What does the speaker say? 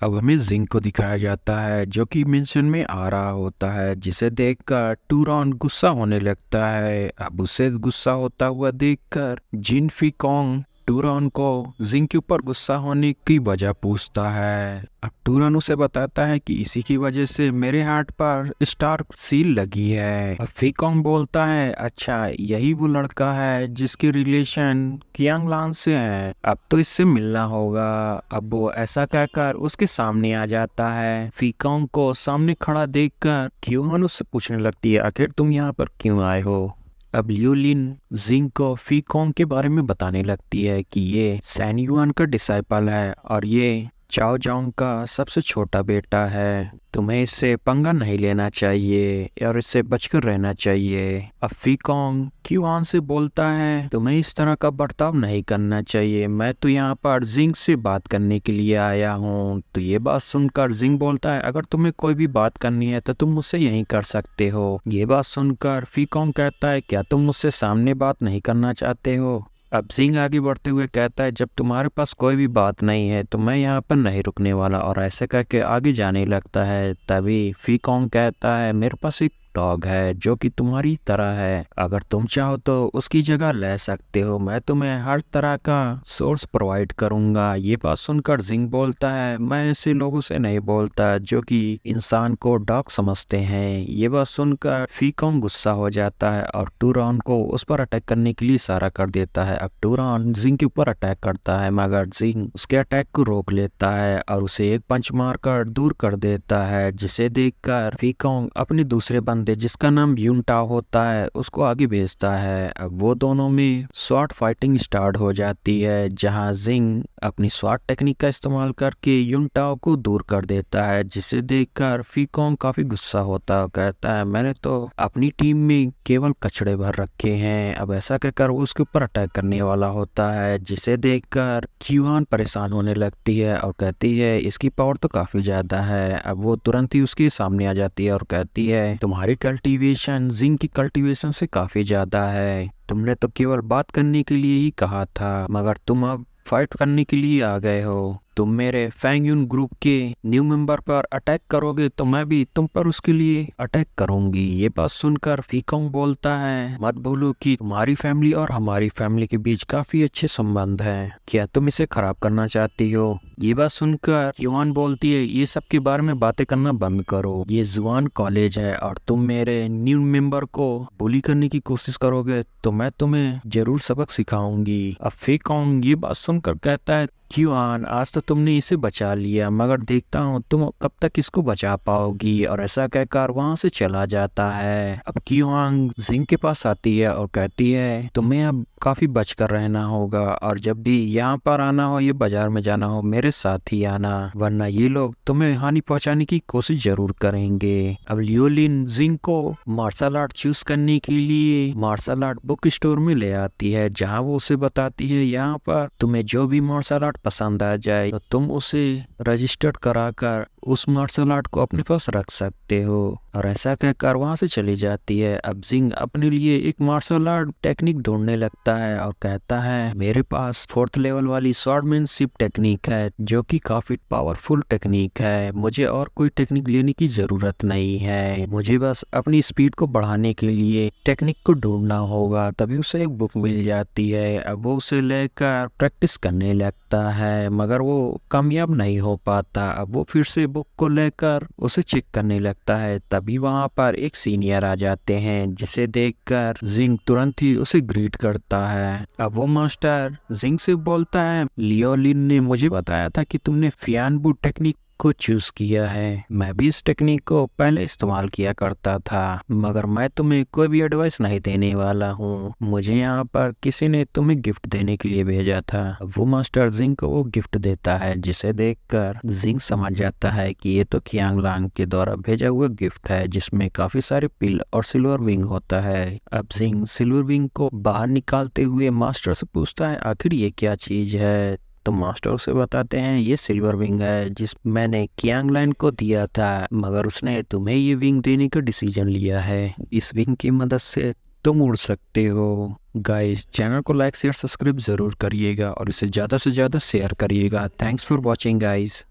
अब हमें जिंक को दिखाया जाता है जो कि मेंशन में आ रहा होता है, जिसे देखकर टूरॉन गुस्सा होने लगता है। अब उसे गुस्सा होता हुआ देखकर जिन फिकोंग टूरॉन को जिंक के ऊपर गुस्सा होने की वजह पूछता है। अब टूरॉन उसे बताता है कि इसी की वजह से मेरे हार्ट पर स्टार सील लगी है। अब फिकोंग बोलता है, अच्छा यही वो लड़का है जिसके रिलेशन कियांगलान से है, अब तो इससे मिलना होगा। अब वो ऐसा कहकर उसके सामने आ जाता है। फिकोंग को सामने खड़ा देखकर क्योन उससे पूछने लगती है, आखिर तुम यहाँ पर क्यों आए हो। अब लियोलिन जिंग को फीकोंग के बारे में बताने लगती है कि ये सैन युआन का डिसाइपल है और ये चाओ जांग का सबसे छोटा बेटा है। तुम्हें इससे पंगा नहीं लेना चाहिए और इससे बचकर रहना चाहिए। अब फीकोंग क्यूआन से बोलता है, तुम्हें इस तरह का बर्ताव नहीं करना चाहिए, मैं तो यहाँ पर जिंग से बात करने के लिए आया हूँ। तो ये बात सुनकर जिंग बोलता है, अगर तुम्हें कोई भी बात करनी है तो तुम मुझसे यही कर सकते हो। ये बात सुनकर फीकोंग कहता है, क्या तुम मुझसे सामने बात नहीं करना चाहते हो। अब जिंग आगे बढ़ते हुए कहता है, जब तुम्हारे पास कोई भी बात नहीं है तो मैं यहाँ पर नहीं रुकने वाला, और ऐसे करके आगे जाने लगता है। तभी फीकोंग कहता है, मेरे पास एक डॉग है जो कि तुम्हारी तरह है, अगर तुम चाहो तो उसकी जगह ले सकते हो, मैं तुम्हें हर तरह का सोर्स प्रोवाइड करूंगा। ये बात सुनकर जिंग बोलता है, मैं ऐसे लोगों से नहीं बोलता जो कि इंसान को डॉग समझते हैं। ये बात सुनकर फीकोंग गुस्सा हो जाता है और टूरॉन को उस पर अटैक करने के लिए इशारा कर देता है। अब टूरॉन जिंग के ऊपर अटैक करता है, मगर जिंग उसके अटैक को रोक लेता है और उसे एक पंच मारकर दूर कर देता है, जिसे देखकर फीकोंग अपने दूसरे बंदे जिसका नाम यूनटाओ होता है उसको आगे भेजता है। अब वो दोनों में स्वॉर्ड फाइटिंग स्टार्ट हो जाती है, जहां जिंग अपनी स्वॉर्ड टेक्निक का इस्तेमाल करके यूनटाओ को दूर कर देता है, जिसे देखकर फीकोंग काफी गुस्सा होता है, कहता है मैंने तो अपनी टीम में केवल कचड़े भर रखे हैं। अब ऐसा कहकर वो उसके ऊपर अटैक करने वाला होता है, जिसे देखकर क्यूआन परेशान होने लगती है और कहती है इसकी पावर तो काफी ज्यादा है। अब वो तुरंत ही उसके सामने आ जाती है और कहती है, तुम्हारी कल्टीवेशन जिंग की कल्टीवेशन से काफी ज्यादा है, तुमने तो केवल बात करने के लिए ही कहा था, मगर तुम अब फाइट करने के लिए आ गए हो। तुम मेरे फैंग यून ग्रुप के न्यू मेंबर पर अटैक करोगे तो मैं भी तुम पर उसके लिए अटैक करूंगी। ये बात सुनकर फीकोंग बोलता है, मत भूलो कि तुम्हारी फैमिली और हमारी फैमिली के बीच काफी अच्छे संबंध हैं, क्या तुम इसे खराब करना चाहती हो। ये बात सुनकर युआन बोलती है, ये सब के बारे में बातें करना बंद करो, ये जुआन कॉलेज है और तुम मेरे न्यू मेंबर को बुली करने की कोशिश करोगे तो मैं तुम्हें जरूर सबक सिखाऊंगी। अब फीकोंग ये बात सुनकर कहता है, क्यूआन आज तो तुमने इसे बचा लिया, मगर देखता हूँ तुम कब तक इसको बचा पाओगी, और ऐसा कहकर वहां से चला जाता है। अब क्यूआन जिंग के पास आती है और कहती है, तुम्हें अब काफी बचकर रहना होगा और जब भी यहाँ पर आना हो, ये बाजार में जाना हो, मेरे साथ ही आना, वरना ये लोग तुम्हें हानि पहुंचाने की कोशिश जरूर करेंगे। अब लियोलिन जिंग को मार्शल आर्ट चूज करने के लिए मार्शल आर्ट बुक स्टोर में ले आती है, जहाँ वो उसे बताती है, यहाँ पर तुम्हें जो भी मार्शल आर्ट पसंद आ जाए तो तुम उसे रजिस्टर्ड कराकर उस मार्शल आर्ट को अपने पास रख सकते हो, और ऐसा कहकर वहां से चली जाती है। अब जिंग अपने लिए एक मार्शल आर्ट टेक्निक ढूंढने लगता है और कहता है, मेरे पास 4th लेवल वाली स्वॉर्डमैनशिप टेक्निक है जो कि काफी पावरफुल टेक्निक है, मुझे और कोई टेक्निक लेने की जरूरत नहीं है, मुझे बस अपनी स्पीड को बढ़ाने के लिए टेक्निक को ढूंढना होगा। तभी उसे एक बुक मिल जाती है। अब वो उसे लेकर प्रैक्टिस करने लगता है, मगर वो कामयाब नहीं हो पाता। अब वो फिर से बुक को लेकर उसे चेक करने लगता है, तभी वहां पर एक सीनियर आ जाते हैं, जिसे देखकर जिंग तुरंत ही उसे ग्रीट करता है। अब वो मास्टर जिंग से बोलता है, लियोलिन ने मुझे बताया था कि तुमने फियानबू टेक्निक को चूज किया है, मैं भी इस टेक्निक को पहले इस्तेमाल किया करता था, मगर मैं तुम्हें कोई भी एडवाइस नहीं देने वाला हूँ, मुझे यहाँ पर किसी ने तुम्हें गिफ्ट देने के लिए भेजा था। वो मास्टर जिंग को वो गिफ्ट देता है, जिसे देखकर जिंग समझ जाता है कि ये तो कियांगलांग के द्वारा भेजा हुआ गिफ्ट है, जिसमें काफी सारे पिल और सिल्वर विंग होता है। अब जिंग सिल्वर विंग को बाहर निकालते हुए मास्टर से पूछता है, आखिर ये क्या चीज है। तो मास्टर उसे बताते हैं, ये सिल्वर विंग है जिस मैंने कियांगलाइन को दिया था, मगर उसने तुम्हें ये विंग देने का डिसीजन लिया है, इस विंग की मदद से तुम उड़ सकते हो। गाइस, चैनल को लाइक शेयर सब्सक्राइब जरूर करिएगा और इसे ज्यादा से ज्यादा शेयर करिएगा। Thanks for watching guys.